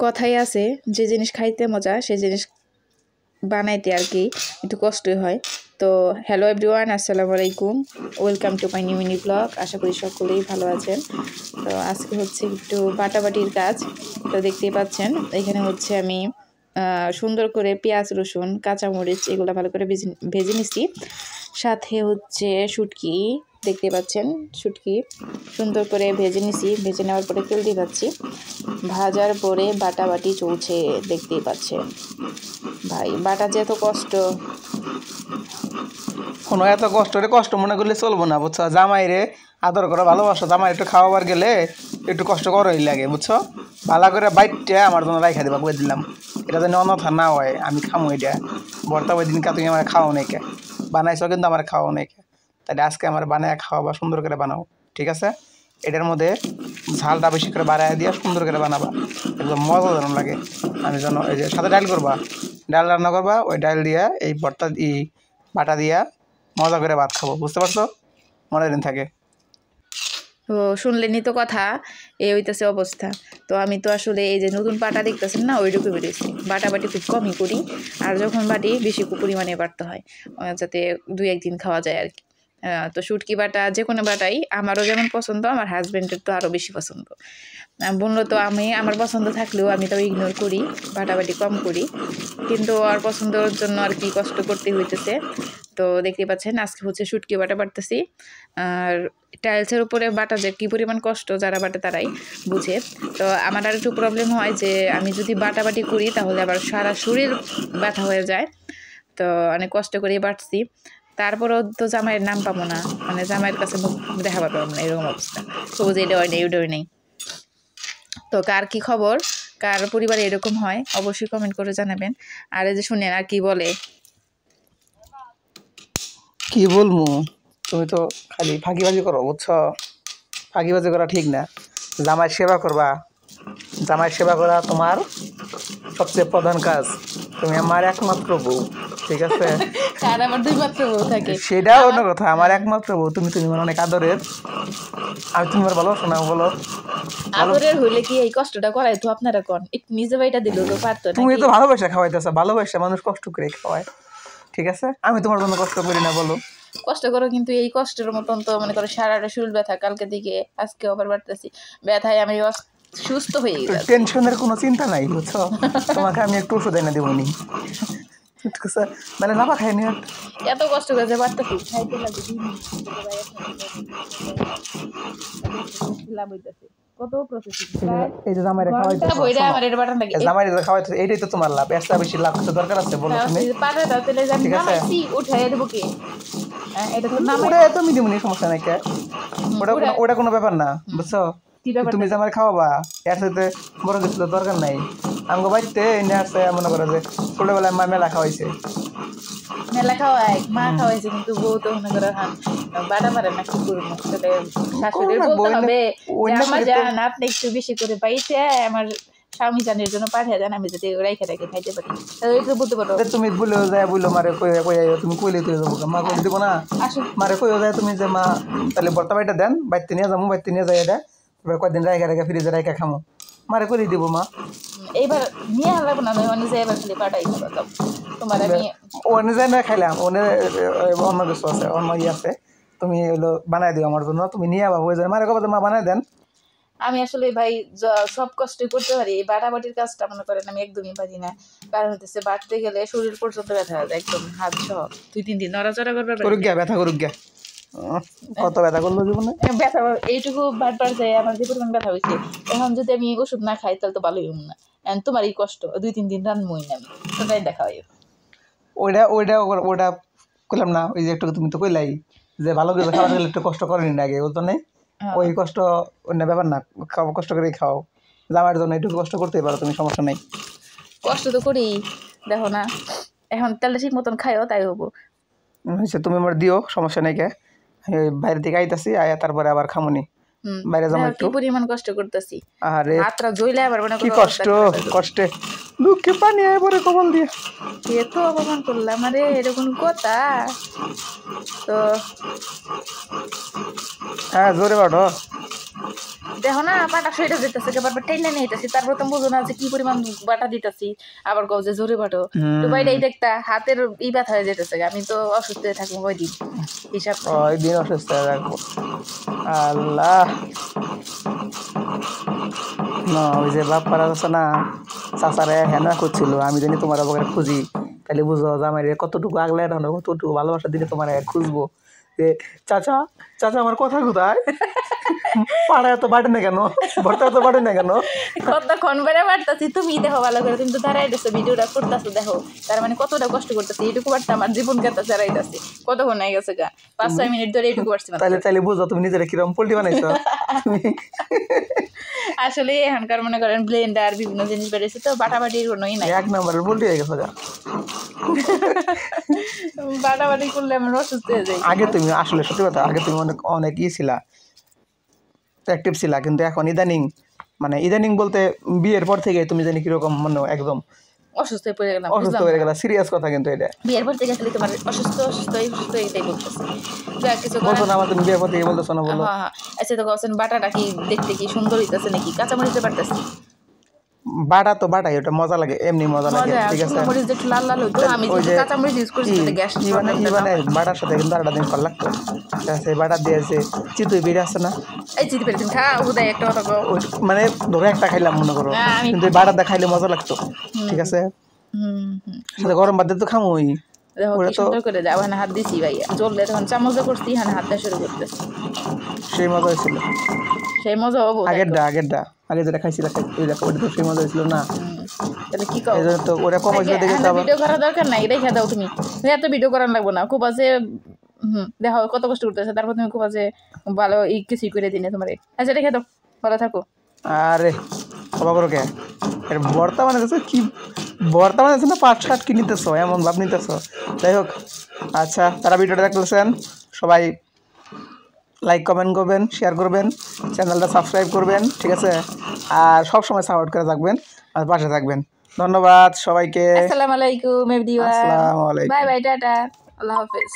কথাই আছে যে জিনিস খাইতে মজা সেই জিনিস বানাইতে আর কি একটু কষ্টই হয়। তো হ্যালো এভরিওয়ান, আসসালামু আলাইকুম, welcome to my new mini blog. আশা করি সকলেই ভালো আছেন। তো আজকে হচ্ছে একটু বাটাবাটির কাজ। তো দেখতেই পাচ্ছেন এখানে হচ্ছে আমি সুন্দর করে পেঁয়াজ রসুন কাঁচামরিচ এগুলো ভালো করে ভেজে নিচ্ছি। সাথে হচ্ছে শুটকি, দেখতে পাচ্ছেন শুটকি সুন্দর করে ভেজে নিছি। ভেজে নেওয়ার পরে তেল দিয়ে পাচ্ছি, ভাজার পরে বাটাবাটি চলছে, দেখতেই পাচ্ছেন। ভাই বাটা যে এত কষ্ট, কোনো এত কষ্ট মনে করলে চলবো না, বুঝছো? জামাই রে আদর করে ভালোবাসো, জামাই একটু খাওয়াবার গেলে একটু কষ্ট করই লাগে, বুঝছো? ভালো করে বাইটটা আমার জন্য রাইখা দিবা, কয়ে দিলাম। এটা যেন অনথা না হয়, আমি খামো এটা। বর্তা ওই দিনকে তুমি আমার খাওয়াও নাকি, বানাইছো কিন্তু আমার খাওয়াও নাকি, তাহলে আজকে আমার বানায় খাওয়াবা, সুন্দর করে বানাও, ঠিক আছে? এটার মধ্যে ঝালটা বেশি করে বাড়ায় দিয়ে সুন্দর করে বানাবা, একদম মজা যেন লাগে। আমি যেন এই যে সাথে ডাল করবা, ডাল রান্না করবা, ওই ডাল দিয়া এই ভর্তা বাটা দিয়া মজা করে ভাত খাবো, বুঝতে পারছো? মনে দিন থাকে। তো শুনলেনই তো কথা, এই হইতেছে অবস্থা। তো আমি তো আসলে এই যে নতুন পাটা দেখতেছেন না, ওইটুকু বেরিয়েছি। বাটাবাটি খুব কমই করি, আর যখন বাটি বেশি পরিমাণে বাটতে হয় যাতে 2-1 দিন খাওয়া যায় আর কি। তো শুটকি বাটা যে কোনো বাটাই আমারও যেমন পছন্দ, আমার হাজব্যান্ডের তো আরও বেশি পছন্দ। বললো তো আমার পছন্দ থাকলেও আমি তো ইগনোর করি, বাটাবাটি কম করি, কিন্তু আর পছন্দের জন্য আর কি কষ্ট করতে হইতেছে। তো দেখতে পাচ্ছেন আজকে হচ্ছে শুটকি বাটা বাটতেছি। আর টাইলসের উপরে বাটা যে কী পরিমাণ কষ্ট, যারা বাটে তারাই বুঝে। তো আমার আর একটু প্রবলেম হয় যে আমি যদি বাটাবাটি করি তাহলে আবার সারা শরীর ব্যথা হয়ে যায়। তো অনেক কষ্ট করে বাটছি, তারপরও তো জামাইয়ের নাম পাবো না, মানে জামাইয়ের কাছে মুখ দেখা পাবো না, এরকম অবস্থা। তো যে এটা হয় নেই, ওটা নেই। তো কার কি খবর, কার পরিবারে এরকম হয় অবশ্যই কমেন্ট করে জানাবেন। আর এই যে শুনেন আর কি বলে, কি বলবো, তুমি তো খালি ফাঁকিবাজি করো, বুঝছো? ফাঁকিবাজি করা ঠিক না। জামাইয়ের সেবা করবা, জামাইয়ের সেবা করা তোমার সবচেয়ে প্রধান কাজ। তুমি আমার একমাত্র বউ, ঠিক আছে? আর আমার 2 মাত্র বউ থাকে। সেটা অন্য কথা, আমার একমাত্র বউ তুমি, তুমি আমার অনেক আদরের। আমি তোমার ভালোবাসো না বলো? আদরের হইলে কি এই কষ্টটা করাই তো আপনারা কোন, একটু নিজে বাইটা দিল তো পারতো না। তুমি তো ভালোবাসা খাওয়াইতেছো, ভালোবাসা মানুষ কষ্ট করে খাওয়ায়, ঠিক আছে? আমি তোমার জন্য কষ্ট করি না বলো? কষ্ট করো, কিন্তু এই কষ্টের মতন তো মনে করো সারাটা শরীর ব্যথা, কালকে দিকে আজকে আবার বাড়তেছি, ব্যথায় আমি সুস্থ হয়ে গেছি। টেনশনের কোনো চিন্তা নাই, বুঝছো? তোমাকে আমি একটু ওষুধ এনে দেবো নি, মানে লাভা খাইনি। এত কষ্ট করে বাড়তেছি, খাইতে লাগে লাভ হইতেছে কত প্রসেসিং, এই যে জামাইরে খাওয়াইতেছো, বইরা আমার এটা বাটান লাগে, জামাইরে খাওয়াইতেছো, এইটাই তো তোমার লাভ। এর বেশি লাভ তো দরকার আছে বলো তুমি? পারে দাও তেলে জানি ঠিক আছে, নামাইছি উঠাইয়া দেবো কি? এটা তো নামাই ওটা তুমি দিবনি, সমস্যা নাই কে, ওটা কোনো ব্যাপার না, বুঝছো? তুমি যে আমার খাওয়াবা, এর সাথে বড় কিছু তো দরকার নাই। আমগো বাড়িতে এনে আসছে, মনে করো যে ছোটবেলায় মা মেলা খাওয়াইছে, মেলা খাওয়াই মা খাওয়াইছে, কিন্তু বউ তো মনে করো বাটা পারে না, কি করবো? শাশুড়ির বলতে হবে আমার জান আপনি একটু বেশি করে পাইছে, আমার স্বামী জানের জন্য পাঠিয়ে দেন, আমি যদি রাইখে রেখে খাইতে পারি। একটু বলতে পারো তুমি বলেও যায়, বললো মারে তুমি কইলে তুই যাবো, মা কইলে দিব না? মারে কইও যায় তুমি যে মা তাহলে বর্তা বাড়িটা দেন, বাড়িতে নিয়ে যাবো, বাড়িতে নিয়ে যাই, এটা কয়েকদিন রাইখা রেখে ফ্রিজে রাইখা খামো, মারে করে দিব মা। এইবার নিয়ে লাগবো না, আমি যে এবার খালি পাঠাই খাবো তোমার। আমি ওনে যাই না খাইলাম, ওনে অন্য কিছু আছে, অন্য আছে, তুমি হলো বানাই দিও আমার জন্য, তুমি নিয়ে আবার হয়ে যায়, মারে কবে মা বানাই দেন। আমি আসলে ভাই সব কষ্টই করতে পারি, এই বাটাবাটির কাজটা মনে করেন আমি একদমই পারি না। কারণ হচ্ছে বাটতে গেলে শরীর পর্যন্ত ব্যথা হয়ে যায়, একদম হাত সহ 2-3 দিন নড়াচড়া করবে, করুক গিয়া ব্যথা করুক গিয়া, কত ব্যথা করলো জীবনে। ব্যথা এইটুকু বাটবার যায় আমার যে পরিমাণ ব্যথা হয়েছে, এখন যদি আমি ওষুধ না খাই তাহলে তো ভালোই হম না। তোমার এই কষ্ট 2-3 দিন রানমই না, আমি ওটাই দেখা হয়। ওইটা ওইটা ওইটা করলাম না, ওই যে একটু তুমি তো কইলাই যে ভালো কিছু খাবার গেলে একটু কষ্ট করেনি না আগে, ও তো নেই ওই কষ্ট, অন্য ব্যাপার না, খাও কষ্ট করেই খাও, জামাইয়ের জন্য একটু কষ্ট করতেই পারো তুমি, সমস্যা নেই। কষ্ট তো করি, দেখো না এখন তেলটা ঠিক মতন খাইও তাই হবো। তুমি আমার দিও, সমস্যা নেই কে, বাইরে থেকে আইতাছি, আয়া তারপরে আবার খামুনি, বাইরে যাবো একটু। কি পরিমাণ কষ্ট করতেছি, আরে হাতটা জ্বলে আবার কি কষ্ট, কষ্টে দুঃখে পানি আয় পরে কবল দিয়ে, এত অপমান করলাম, আরে এরকম কথা। তো হ্যাঁ জোরে বাড়ো, দেখো না বাটা সইটা যেতেছে বারবার টেনে নিয়ে যেতেছি, তারপর তো বুঝো না যে কি পরিমাণ বাটা দিতেছি, আবার কও যে জোরে বাটো, তো বাইরেই দেখতা হাতের ব্যথা হয়ে যেতেছে। আমি তো অসুস্থ হয়ে থাকবো ওই দিন, হিসাব ওই দিন অসুস্থ হয়ে থাকবো। আল্লাহ না, ওই যে বাপ পাড়া আছে না, চাচারে হেনা করছিল, আমি জানি তোমার আবার খুঁজি, তাহলে বুঝো জামাই কতটুকু আগলে রাখো, কতটুকু ভালোবাসা দিলে তোমার খুঁজবো যে চাচা চাচা আমার কথা কোথায়, পাড়া এত বাড়ে না কেন, ভর্তা এত বাড়ে না কেন, কতক্ষণ বেড়ে বাড়তেছি, তুমি দেখো ভালো করে, তুমি তো দাঁড়াই দিচ্ছ ভিডিওটা করতেছো, দেখো তার মানে কতটা কষ্ট করতেছি, এইটুকু বাড়তে আমার জীবন গাতা চারাইতেছি, কতক্ষণ হয়ে গেছে গা 5-6 মিনিট ধরে এইটুকু বাড়ছি। তাহলে বুঝো তুমি নিজেরা কিরকম পোল্ট্রি বানাইছো। আসলে এখানকার মনে করেন ব্লেন্ডার বিভিন্ন জিনিস বেড়েছে, তো বাটাবাটির কোনোই নাই, 1 নম্বরের পোল্ট্রি হয়ে গেছে। বাটাবাটি করলে আমার অসুস্থ হয়ে যায়। আগে তুমি আসলে সত্যি কথা, আগে তুমি অনেক ছিলা, অ্যাক্টিভ ছিলা, কিন্তু এখন ইদানিং বলতে বিয়ের পর থেকে তুমি জানি কিরকম একদম অসুস্থ হয়ে পড়ে গেলাম, অসুস্থ হয়ে গেলা, সিরিয়াস কথা কিন্তু এটা। বিয়ের পর থেকে আসলে তোমার অসুস্থ এটাই বলতেছে, যা কিছু বলছো না আমার, তুমি বিয়ের পর থেকে বলতেছো না, বলো। হ্যাঁ আচ্ছা, তো বলছেন বাটাটা কি দেখতে কি সুন্দর হইতেছে নাকি, কাঁচামরিচ পারতেছি, বাটা তো বাটাই, ওটা মজা লাগে, এমনি মজা লাগে, ঠিক আছে। মরিচ একটু লাল লাল হইতো, আমি যে কাঁচামরিচ ইউজ করছি গ্যাস বাটার সাথে কিন্তু আরেকটা দিন ভালো লাগতো, ঠিক আছে। বাটা দিয়েছে চিতই বেড়ে আসছে না, এই চিঠি পেরেছেন খা উদয় একটা কথা কও, মানে ধরো একটা খাইলাম মনে করো, কিন্তু বাটাটা খাইলে মজা লাগতো, ঠিক আছে। সাথে গরম ভাত দিয়ে তো খামোই, দেখো কি সুন্দর করে যাও, এখানে হাত দিছি ভাইয়া জ্বললে তখন চামচে করছি, এখানে হাত দেওয়া শুরু করতেছি, সেই মজা হয়েছিল, সেই মজা হবো আগে যেটা খাইছিলাম ওইটা তো সেই মজা হয়েছিল না। তাহলে কি কও, তো ওটা কম হয়েছিল দেখে তো আবার ভিডিও করার দরকার নাই, রেখে দাও তুমি, এত ভিডিও করার লাগবো না, খুব আছে দেখো কত কষ্ট করতেছে, তারপর তুমি খুব আছে ভালো কিছুই করে দিনে তোমার, আচ্ছা রেখে দাও, ভালো থাকো। আরে সবা করো কে, ভর্তা বানাতেছো কি, ভর্তা বানাতেছো না 5-7 কি নিতেছো, এমন ভাব নিতেছো। যাই হোক, আচ্ছা, তারা ভিডিওটা দেখতেছেন সবাই লাইক কমেন্ট করবেন, শেয়ার করবেন, চ্যানেলটা সাবস্ক্রাইব করবেন, ঠিক আছে। আর সবসময় সাপোর্ট করে থাকবেন আর পাশে থাকবেন। ধন্যবাদ সবাইকে, আসসালামু আলাইকুম এভরিওয়ান, আসসালামু আলাইকুম, বাই বাই, টাটা, আল্লাহ হাফেজ।